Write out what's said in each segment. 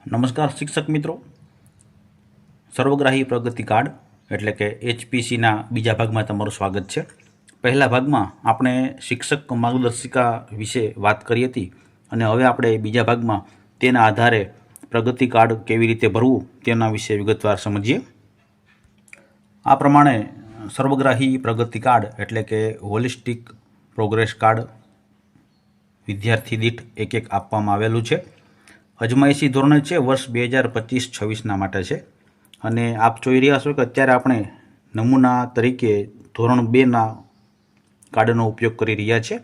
નમસ્કાર શિક્ષક મિત્રો, સર્વગ્રાહી પ્રગતિ કાર્ડ એટલે કે HPCના બીજા ભાગમાં તમારું સ્વાગત છે। પહેલા ભાગમાં આપણે શિક્ષક માર્ગદર્શિકા વિશે વાત કરી હતી અને હવે આપણે બીજા ભાગમાં તેના આધારે પ્રગતિ કાર્ડ કેવી રીતે ભરવું તેના વિશે વિગતવાર સમજીએ। આ પ્રમાણે સર્વગ્રાહી પ્રગતિ કાર્ડ એટલે કે હોલિસ્ટિક પ્રોગ્રેસ કાર્ડ વિદ્યાર્થી દીઠ એક આપવામાં આવેલું છે। અજમાયશી ધોરણે છે વર્ષ 2025-26 માટે છે અને આપ જોઈ રહ્યા છો કે અત્યારે આપણે નમૂના તરીકે ધોરણ 2ના કાર્ડનો ઉપયોગ કરી રહ્યા છે।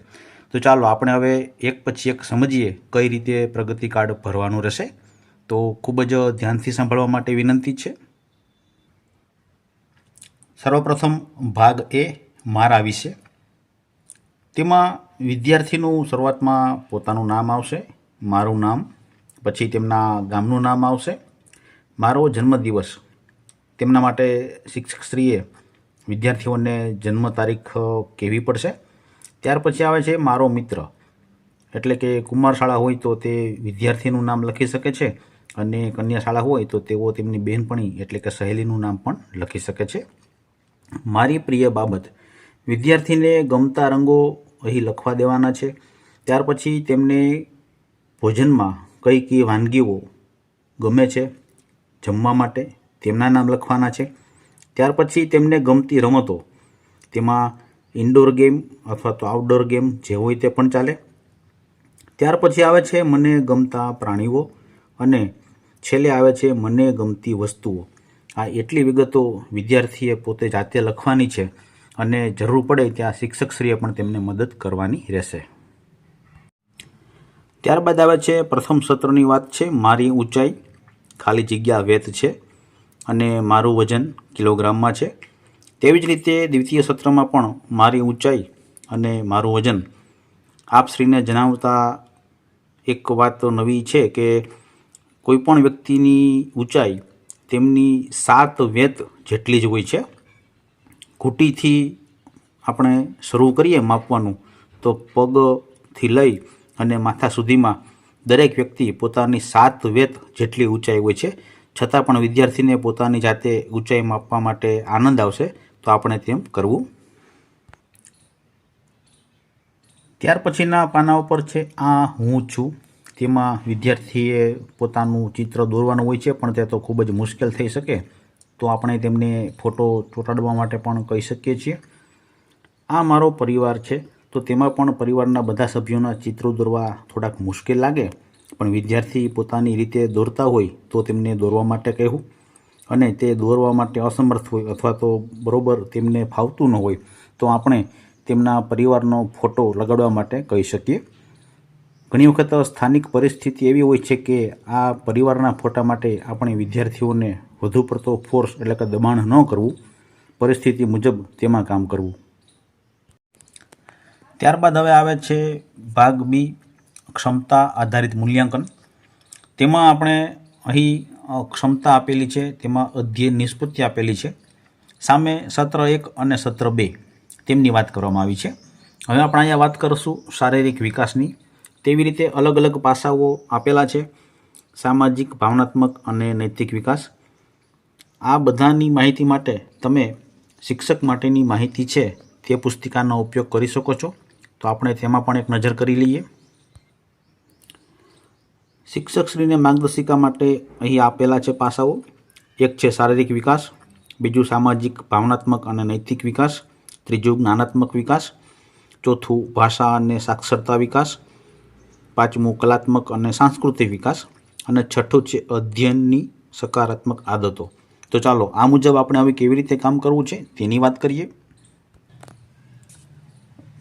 તો ચાલો આપણે હવે એક પછી એક સમજીએ કઈ રીતે પ્રગતિ કાર્ડ ભરવાનું રહેશે। તો ખૂબ જ ધ્યાનથી સાંભળવા માટે વિનંતી છે। સર્વપ્રથમ ભાગ એ મારા વિશે। તેમાં વિદ્યાર્થીનું શરૂઆતમાં પોતાનું નામ આવશે, મારું નામ, પછી તેમના ગામનું નામ આવશે, મારો જન્મદિવસ, તેમના માટે શિક્ષકશ્રીએ વિદ્યાર્થીઓને જન્મ તારીખ કહેવી પડશે। ત્યાર પછી આવે છે મારો મિત્ર, એટલે કે કુમાર શાળા હોય તો તે વિદ્યાર્થીનું નામ લખી શકે છે અને કન્યા શાળા હોય તો તેઓ તેમની બહેનપણી એટલે કે સહેલીનું નામ પણ લખી શકે છે। મારી પ્રિય બાબત, વિદ્યાર્થીને ગમતા રંગો અહીં લખવા દેવાના છે। ત્યાર પછી તેમને ભોજનમાં કઈ કઈ વાનગીઓ ગમે છે જમવા માટે તેમના નામ લખવાના છે। ત્યાર પછી તેમને ગમતી રમતો, તેમાં ઇન્ડોર ગેમ અથવા તો આઉટડોર ગેમ જે હોય તે પણ ચાલે। ત્યાર પછી આવે છે મને ગમતા પ્રાણીઓ અને છેલ્લે આવે છે મને ગમતી વસ્તુઓ। આ એટલી વિગતો વિદ્યાર્થીએ પોતે જાતે લખવાની છે અને જરૂર પડે ત્યાં શિક્ષકશ્રીએ પણ તેમને મદદ કરવાની રહેશે। ત્યારબાદ આવે છે પ્રથમ સત્રની વાત છે મારી ઊંચાઈ, ખાલી જગ્યા વેત છે અને મારું વજન કિલોગ્રામમાં છે। તેવી જ રીતે દ્વિતીય સત્રમાં પણ મારી ઊંચાઈ અને મારું વજન આપશ્રીને જણાવતા એક વાત નવી છે કે કોઈપણ વ્યક્તિની ઊંચાઈ તેમની 7 વેત જેટલી જ હોય છે। ઘૂંટીથી આપણે શરૂ કરીએ માપવાનું તો પગથી લઈ અને માથા સુધીમાં દરેક વ્યક્તિ પોતાની 7 વેત જેટલી ઊંચાઈ હોય છે। છતાં પણ વિદ્યાર્થીને પોતાની જાતે ઊંચાઈ માપવા માટે આનંદ આવશે તો આપણે તેમ કરવું। ત્યાર પછીના પાના ઉપર છે આ હું છું। તેમાં વિદ્યાર્થીએ પોતાનું ચિત્ર દોરવાનું હોય છે પણ તે તો ખૂબ જ મુશ્કેલ થઈ શકે તો આપણે તેમને ફોટો ચોંટાડવા માટે પણ કહી શકીએ છીએ। આ મારો પરિવાર છે તો તેમાં પણ પરિવારના બધા સભ્યોના ચિત્રો દોરવા થોડાક મુશ્કેલ લાગે પણ વિદ્યાર્થી પોતાની રીતે દોરતા હોય તો તેમને દોરવા માટે કહેવું અને તે દોરવા માટે અસમર્થ હોય અથવા તો બરોબર તેમને ફાવતું ન હોય તો આપણે તેમના પરિવારનો ફોટો લગાડવા માટે કહી શકીએ। ઘણી વખત સ્થાનિક પરિસ્થિતિ એવી હોય છે કે આ પરિવારના ફોટા માટે આપણે વિદ્યાર્થીઓને વધુ પડતો ફોર્સ એટલે કે દબાણ ન કરવું, પરિસ્થિતિ મુજબ તેમાં કામ કરવું। ત્યારબાદ હવે આવે છે ભાગ બી, ક્ષમતા આધારિત મૂલ્યાંકન। તેમાં આપણે અહીં ક્ષમતા આપેલી છે, તેમાં અધ્યયન નિષ્પત્તિ આપેલી છે, સામે સત્ર 1 અને સત્ર 2 તેમની વાત કરવામાં આવી છે। હવે આપણે અહીંયા વાત કરીશું શારીરિક વિકાસની। તેવી રીતે અલગ અલગ પાસાઓ આપેલા છે, સામાજિક, ભાવનાત્મક અને નૈતિક વિકાસ। આ બધાની માહિતી માટે તમે શિક્ષક માટેની માહિતી છે તે પુસ્તિકાનો ઉપયોગ કરી શકો છો। તો આપણે તેમાં પણ એક નજર કરી લઈએ। શિક્ષકશ્રીને માર્ગદર્શિકા માટે અહીં આપેલા છે પાસાઓ। એક છે શારીરિક વિકાસ, બીજું સામાજિક, ભાવનાત્મક અને નૈતિક વિકાસ, ત્રીજું જ્ઞાનાત્મક વિકાસ, ચોથું ભાષા અને સાક્ષરતા વિકાસ, પાંચમું કલાત્મક અને સાંસ્કૃતિક વિકાસ અને છઠ્ઠું છે અધ્યયનની સકારાત્મક આદતો। તો ચાલો આ મુજબ આપણે હવે કેવી રીતે કામ કરવું છે તેની વાત કરીએ।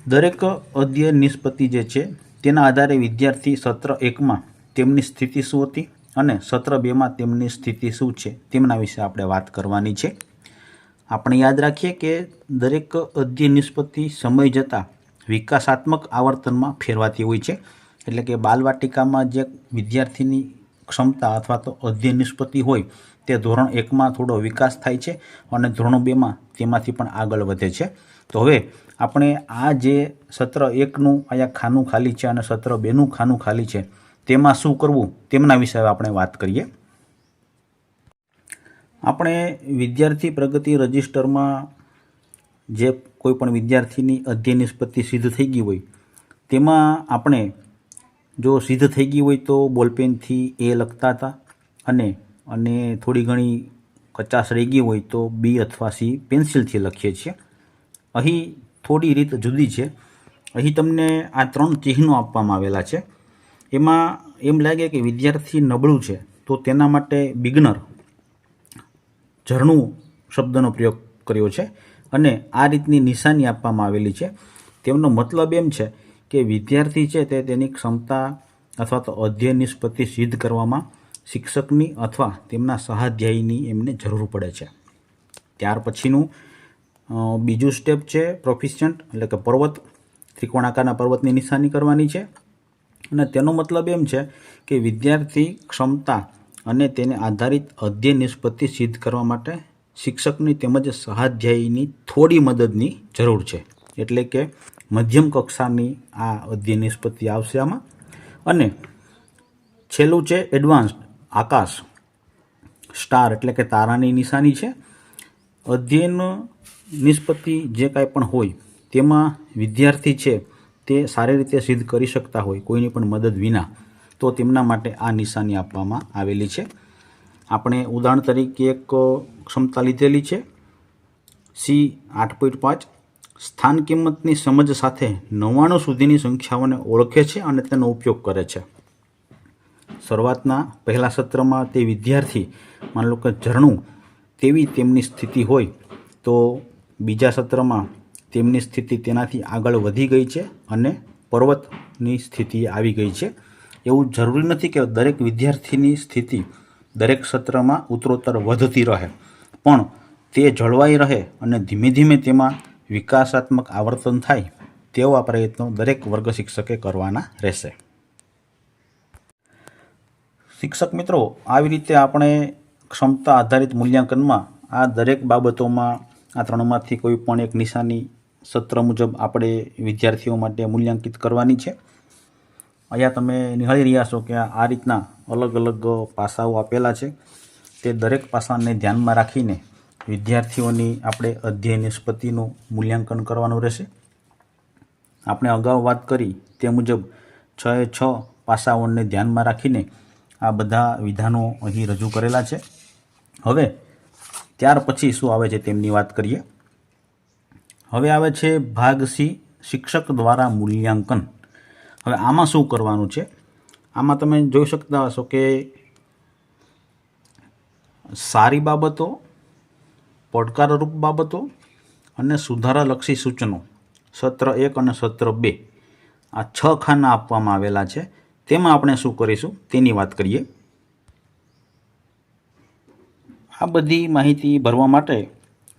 દરેક અધ્યયન નિષ્પત્તિ જે છે તેના આધારે વિદ્યાર્થી સત્ર 1માં તેમની સ્થિતિ શું હતી અને સત્ર 2માં તેમની સ્થિતિ શું છે તેમના વિશે આપણે વાત કરવાની છે। આપણે યાદ રાખીએ કે દરેક અધ્યયન નિષ્પત્તિ સમય જતાં વિકાસાત્મક આવર્તનમાં ફેરવાતી હોય છે। એટલે કે બાલવાટિકામાં જે વિદ્યાર્થીની ક્ષમતા અથવા તો અધ્યયન નિષ્પત્તિ હોય તે ધોરણ 1માં થોડો વિકાસ થાય છે અને ધોરણ 2માં તેમાંથી પણ આગળ વધે છે। તો હવે આપણે આ જે સત્ર 1નું અહીંયા ખાનું ખાલી છે અને સત્ર 2નું ખાનું ખાલી છે તેમાં શું કરવું તેમના વિશે આપણે વાત કરીએ. આપણે વિદ્યાર્થી પ્રગતિ રજિસ્ટરમાં જે કોઈ પણ વિદ્યાર્થીની અધ્યયન નિષ્પત્તિ સિદ્ધ થઈ ગઈ હોય તેમાં આપણે જો સિદ્ધ થઈ ગઈ હોય તો બોલપેનથી એ લખતા હતા અને થોડી ઘણી કચાશ રહી ગઈ હોય તો બી અથવા સી પેન્સિલથી લખીએ છીએ. અહીં થોડી રીત જુદી છે. અહીં તમને આ 3 ચિહ્નો આપવામાં આવેલા છે. એમાં એમ લાગે કે વિદ્યાર્થી નબળું છે તો તેના માટે બિગનર ઝરણું શબ્દનો પ્રયોગ કર્યો છે અને આ રીતની નિશાની આપવામાં આવેલી છે. તેમનો મતલબ એમ છે કે વિદ્યાર્થી છે તે તેની ક્ષમતા અથવા તો અધ્યયન નિષ્પત્તિ સિદ્ધ કરવામાં શિક્ષકની અથવા તેમના સહાધ્યાયીની એમને જરૂર પડે છે. ત્યાર પછીનું બીજું સ્ટેપ છે પ્રોફિશન્ટ, એટલે કે પર્વત, ત્રિકોણાકારના પર્વતની નિશાની કરવાની છે. અને તેનો મતલબ એમ છે કે વિદ્યાર્થી ક્ષમતા અને તેને આધારિત અધ્યયન નિષ્પત્તિ સિદ્ધ કરવા માટે શિક્ષકની તેમજ સહાધ્યાયીની થોડી મદદની જરૂર છે. એટલે કે મધ્યમ કક્ષાની આ અધ્યયન નિષ્પત્તિ આવશે આમાં. અને છેલ્લું છે એડવાન્સ્ડ, આકાશ, સ્ટાર એટલે કે તારાની નિશાની છે. અધ્યયન નિષ્પત્તિ જે કાંઈ પણ હોય તેમાં વિદ્યાર્થી છે તે સારી રીતે સિદ્ધ કરી શકતા હોય કોઈની પણ મદદ વિના, તો તેમના માટે આ નિશાની આપવામાં આવેલી છે. આપણે ઉદાહરણ તરીકે એક ક્ષમતા લીધેલી છે સી 8.5. સ્થાન કિંમતની સમજ સાથે 99 સુધીની સંખ્યાઓને ઓળખે છે અને તેનો ઉપયોગ કરે છે. શરૂઆતના પહેલા સત્રમાં તે વિદ્યાર્થી માની લો કે ઝરણું તેવી તેમની સ્થિતિ હોય તો બીજા સત્રમાં તેમની સ્થિતિ તેનાથી આગળ વધી ગઈ છે અને પર્વતની સ્થિતિ આવી ગઈ છે. એવું જરૂરી નથી કે દરેક વિદ્યાર્થીની સ્થિતિ દરેક સત્રમાં ઉત્તરોત્તર વધતી રહે, પણ તે જળવાઈ રહે અને ધીમે ધીમે તેમાં વિકાસાત્મક આવર્તન થાય તેવા પ્રયત્નો દરેક વર્ગ શિક્ષકે કરવાના રહેશે. શિક્ષક મિત્રો, આવી રીતે આપણે ક્ષમતા આધારિત મૂલ્યાંકનમાં આ દરેક બાબતોમાં આ 3માંથી કોઈ પણ એક નિશાની સત્ર મુજબ આપણે વિદ્યાર્થીઓ માટે મૂલ્યાંકિત કરવાની છે. અહીંયા તમે નિહાળી રહ્યા છો કે આ રીતના અલગ અલગ પાસાઓ આપેલા છે. તે દરેક પાસાને ધ્યાનમાં રાખીને વિદ્યાર્થીઓની આપણે અધ્યયન નિષ્પત્તિનું મૂલ્યાંકન કરવાનું રહેશે. આપણે અગાઉ વાત કરી તે મુજબ 6 પાસાઓને ધ્યાનમાં રાખીને આ બધા વિધાનો અહીં રજૂ કરેલા છે. હવે ત્યાર પછી શું આવે છે તેમની વાત કરીએ. હવે આવે છે ભાગ સી, શિક્ષક દ્વારા મૂલ્યાંકન. હવે આમાં શું કરવાનું છે? આમાં તમે જોઈ શકતા હશો કે સારી બાબતો, પડકારરૂપ બાબતો અને સુધારાલક્ષી સૂચનો, સત્ર 1 અને સત્ર 2, આ 6 ખાના આપવામાં આવેલા છે. તેમાં આપણે શું કરીશું તેની વાત કરીએ. આ બધી માહિતી ભરવા માટે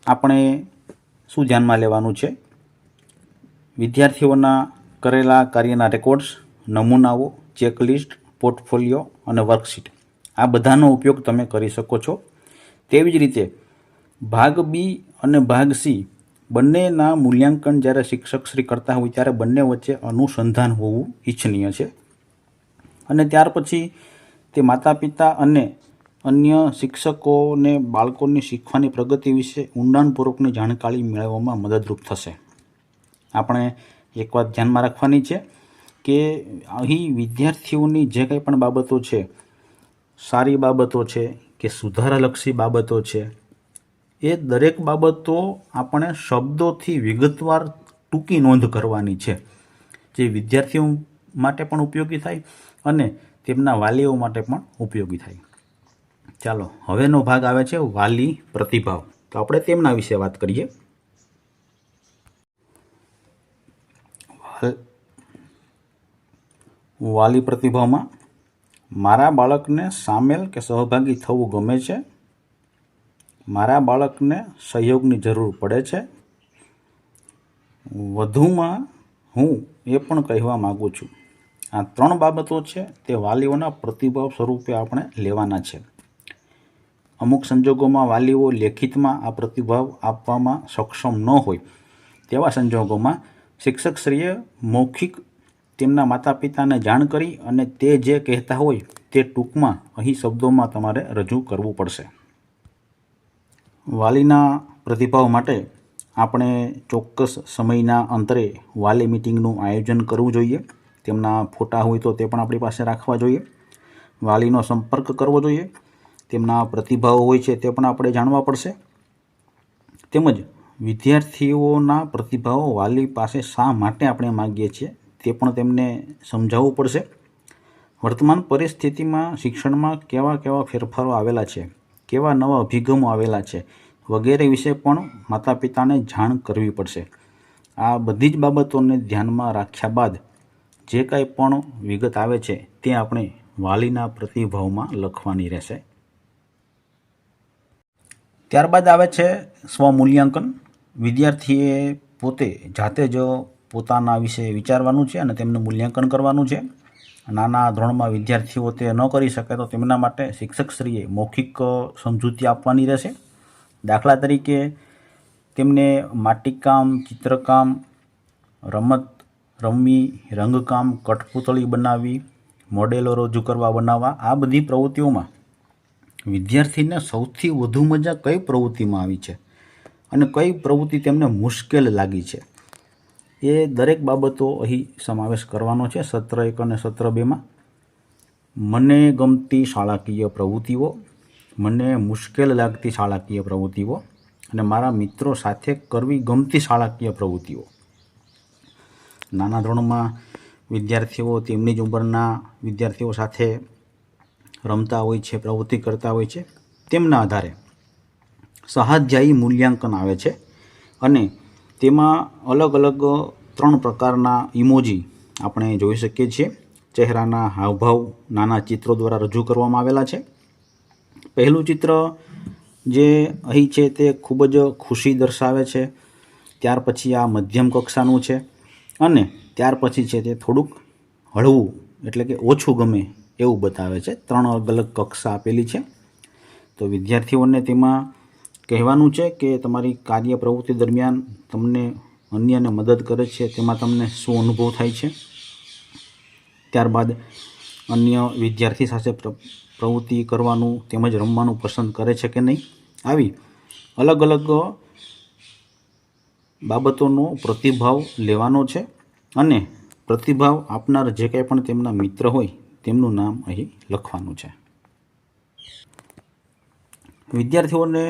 આપણે શું ધ્યાનમાં લેવાનું છે? વિદ્યાર્થીઓના કરેલા કાર્યના રેકોર્ડ્સ, નમૂનાઓ, ચેકલિસ્ટ, પોર્ટફોલિયો અને વર્કશીટ, આ બધાનો ઉપયોગ તમે કરી શકો છો. તેવી જ રીતે ભાગ બી અને ભાગ સી બંનેના મૂલ્યાંકન જ્યારે શિક્ષકશ્રી કરતા હોય ત્યારે બંને વચ્ચે અનુસંધાન હોવું ઈચ્છનીય છે. અને ત્યાર પછી તે માતા પિતા અને અન્ય શિક્ષકોને બાળકોની શીખવાની પ્રગતિ વિશે ઊંડાણપૂર્વકની જાણકારી મેળવવામાં મદદરૂપ થશે. આપણે એક વાત ધ્યાનમાં રાખવાની છે કે અહીં વિદ્યાર્થીઓની જે કંઈ પણ બાબતો છે, સારી બાબતો છે કે સુધારાલક્ષી બાબતો છે, એ દરેક બાબતો આપણે શબ્દોથી વિગતવાર ટૂંકી નોંધ કરવાની છે, જે વિદ્યાર્થીઓ માટે પણ ઉપયોગી થાય અને તેમના વાલીઓ માટે પણ ઉપયોગી થાય. ચાલો, હવેનો ભાગ આવે છે વાલી પ્રતિભાવ. તો આપણે તેમના વિશે વાત કરીએ. વાલી પ્રતિભાવમાં મારા બાળકને સામેલ કે સહભાગી થવું ગમે છે, મારા બાળકને સહયોગની જરૂર પડે છે, વધુમાં હું એ પણ કહેવા માગું છું. આ 3 બાબતો છે તે વાલીઓના પ્રતિભાવ સ્વરૂપે આપણે લેવાના છે. અમુક સંજોગોમાં વાલીઓ લેખિતમાં આ પ્રતિભાવ આપવામાં સક્ષમ ન હોય તેવા સંજોગોમાં શિક્ષકશ્રીએ મૌખિક તેમના માતા પિતાને જાણ કરી અને તે જે કહેતા હોય તે ટૂંકમાં અહીં શબ્દોમાં તમારે રજૂ કરવું પડશે. વાલીના પ્રતિભાવ માટે આપણે ચોક્કસ સમયના અંતરે વાલી મિટિંગનું આયોજન કરવું જોઈએ. તેમના ફોટા હોય તો તે પણ આપણી પાસે રાખવા જોઈએ. વાલીનો સંપર્ક કરવો જોઈએ. તેમના પ્રતિભાવો હોય છે તે પણ આપણે જાણવા પડશે. તેમજ વિદ્યાર્થીઓના પ્રતિભાવો વાલી પાસે શા માટે આપણે માગીએ છીએ તે પણ તેમને સમજાવવું પડશે. વર્તમાન પરિસ્થિતિમાં શિક્ષણમાં કેવા કેવા ફેરફારો આવેલા છે, કેવા નવા અભિગમો આવેલા છે વગેરે વિશે પણ માતા પિતાને જાણ કરવી પડશે. આ બધી જ બાબતોને ધ્યાનમાં રાખ્યા બાદ જે કાંઈ પણ વિગત આવે છે તે આપણે વાલીના પ્રતિભાવમાં લખવાની રહેશે. ત્યારબાદ આવે છે સ્વમૂલ્યાંકન. વિદ્યાર્થીએ પોતે જાતે જ પોતાના વિશે વિચારવાનું છે અને તેમનું મૂલ્યાંકન કરવાનું છે. નાના ધોરણમાં વિદ્યાર્થીઓ તે ન કરી શકે તો તેમના માટે શિક્ષકશ્રીએ મૌખિક સમજૂતી આપવાની રહેશે. દાખલા તરીકે તેમને માટીકામ, ચિત્રકામ, રમત રમવી, રંગકામ, કઠપૂતળી બનાવવી, મોડેલો રજૂ કરવા બનાવવા, આ બધી પ્રવૃત્તિઓમાં વિદ્યાર્થીને સૌથી વધુ મજા કઈ પ્રવૃત્તિમાં આવી છે અને કઈ પ્રવૃત્તિ તેમને મુશ્કેલ લાગી છે એ દરેક બાબતો અહીં સમાવેશ કરવાનો છે સત્ર 1 અને સત્ર 2માં. મને ગમતી શાળાકીય પ્રવૃત્તિઓ, મને મુશ્કેલ લાગતી શાળાકીય પ્રવૃત્તિઓ અને મારા મિત્રો સાથે કરવી ગમતી શાળાકીય પ્રવૃત્તિઓ. નાના ધોરણમાં વિદ્યાર્થીઓ તેમની જ ઉંમરના વિદ્યાર્થીઓ સાથે રમતા હોય છે, પ્રવૃત્તિ કરતા હોય છે. તેમના આધારે સ્વાધ્યાયી મૂલ્યાંકન આવે છે અને તેમાં અલગ અલગ 3 પ્રકારના ઇમોજી આપણે જોઈ શકીએ છીએ. ચહેરાના હાવભાવ નાના ચિત્રો દ્વારા રજૂ કરવામાં આવેલા છે. પહેલું ચિત્ર જે અહીં છે તે ખૂબ જ ખુશી દર્શાવે છે. ત્યાર પછી આ મધ્યમ કક્ષાનું છે અને ત્યાર પછી છે તે થોડુંક હળવું એટલે કે ઓછું ગમે એવું બતાવે છે. 3 અલગ અલગ કક્ષા આપેલી છે. તો વિદ્યાર્થીઓને તેમાં કહેવાનું છે કે તમારી કાર્ય પ્રવૃત્તિ દરમિયાન તમને અન્યને મદદ કરે છે તેમાં તમને શું અનુભવ થાય છે. ત્યારબાદ અન્ય વિદ્યાર્થી સાથે પ્રવૃત્તિ કરવાનું તેમજ રમવાનું પસંદ કરે છે કે નહીં. આવી અલગ અલગ બાબતોનો પ્રતિભાવ લેવાનો છે અને પ્રતિભાવ આપનાર જે કંઈ પણ તેમના મિત્ર હોય તેમનું નામ અહીં લખવાનું છે. વિદ્યાર્થીઓને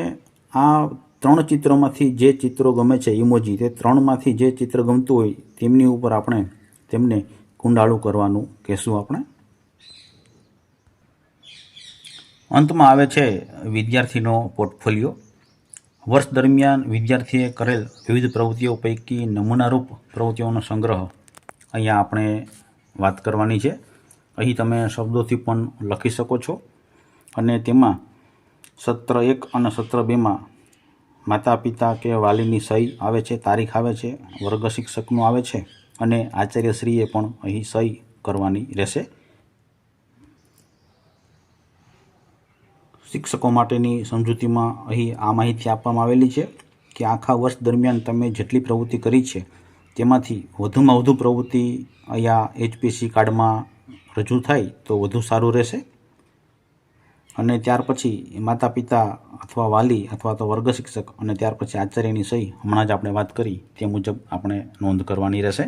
આ 3 ચિત્રોમાંથી જે ચિત્રો ગમે છે ઇમોજી, તે 3માંથી જે ચિત્ર ગમતું હોય તેમની ઉપર આપણે તેમને કુંડાળું કરવાનું કહેશું આપણે. અંતમાં આવે છે વિદ્યાર્થીનો પોર્ટફોલિયો. વર્ષ દરમિયાન વિદ્યાર્થીએ કરેલ વિવિધ પ્રવૃત્તિઓ પૈકી નમૂનારૂપ પ્રવૃત્તિઓનો સંગ્રહ અહીંયા આપણે વાત કરવાની છે. અહીં તમે શબ્દોથી પણ લખી શકો છો અને તેમાં સત્ર 1 અને સત્ર 2માં માતા પિતા કે વાલીની સહી આવે છે, તારીખ આવે છે, વર્ગ શિક્ષકનું આવે છે અને આચાર્યશ્રીએ પણ અહીં સહી કરવાની રહેશે. શિક્ષકો માટેની સમજૂતીમાં અહીં આ માહિતી આપવામાં આવેલી છે કે આખા વર્ષ દરમિયાન તમે જેટલી પ્રવૃત્તિ કરી છે તેમાંથી વધુમાં વધુ પ્રવૃત્તિ અહીંયા HPC કાર્ડમાં રજૂ થાય તો વધુ સારું રહેશે. અને ત્યાર પછી માતા પિતા અથવા વાલી અથવા તો વર્ગ શિક્ષક અને ત્યાર પછી આચાર્યની સહી હમણાં જ આપણે વાત કરી તે મુજબ આપણે નોંધ કરવાની રહેશે.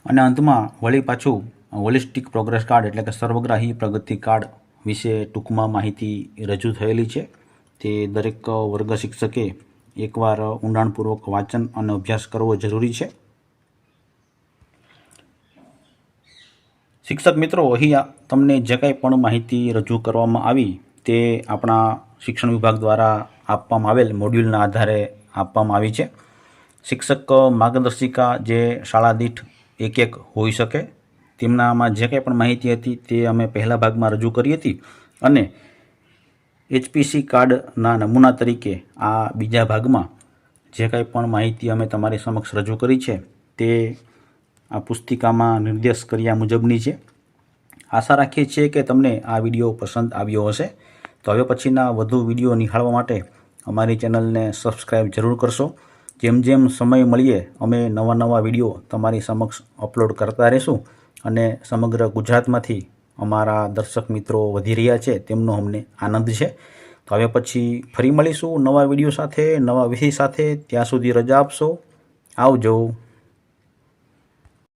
અને અંતમાં વળી પાછું હોલિસ્ટિક પ્રોગ્રેસ કાર્ડ એટલે કે સર્વગ્રાહી પ્રગતિ કાર્ડ વિશે ટૂંકમાં માહિતી રજૂ થયેલી છે. તે દરેક વર્ગ શિક્ષકે એકવાર ઊંડાણપૂર્વક વાંચન અને અભ્યાસ કરવો જરૂરી છે. શિક્ષક મિત્રો, અહીં તમને જે કાંઈ પણ માહિતી રજૂ કરવામાં આવી તે આપણા શિક્ષણ વિભાગ દ્વારા આપવામાં આવેલ મોડ્યુલના આધારે આપવામાં આવી છે. શિક્ષક માર્ગદર્શિકા જે શાળા દીઠ 1 હોઈ શકે તેમનામાં જે કંઈ પણ માહિતી હતી તે અમે પહેલા ભાગમાં રજૂ કરી હતી અને HPC કાર્ડના નમૂના તરીકે આ બીજા ભાગમાં જે કાંઈ પણ માહિતી અમે તમારી સમક્ષ રજૂ કરી છે તે આ પુસ્તિકામાં નિર્દેશ કર્યા મુજબની છે. આશા રાખીએ છીએ કે તમને આ વિડીયો પસંદ આવ્યો હશે. તો હવે પછીના વધુ વિડીયો નિહાળવા માટે અમારી ચેનલને સબસ્ક્રાઈબ જરૂર કરશો જેમ જેમ સમય મળીએ અમે નવા નવા વિડીયો તમારી સમક્ષ અપલોડ કરતા રહીશું અને સમગ્ર ગુજરાતમાંથી અમારા દર્શક મિત્રો વધી રહ્યા છે તેમનો અમને આનંદ છે. તો હવે પછી ફરી મળીશું નવા વિડીયો સાથે, નવા વિષય સાથે. ત્યાં સુધી રજા આપશો. આવજો.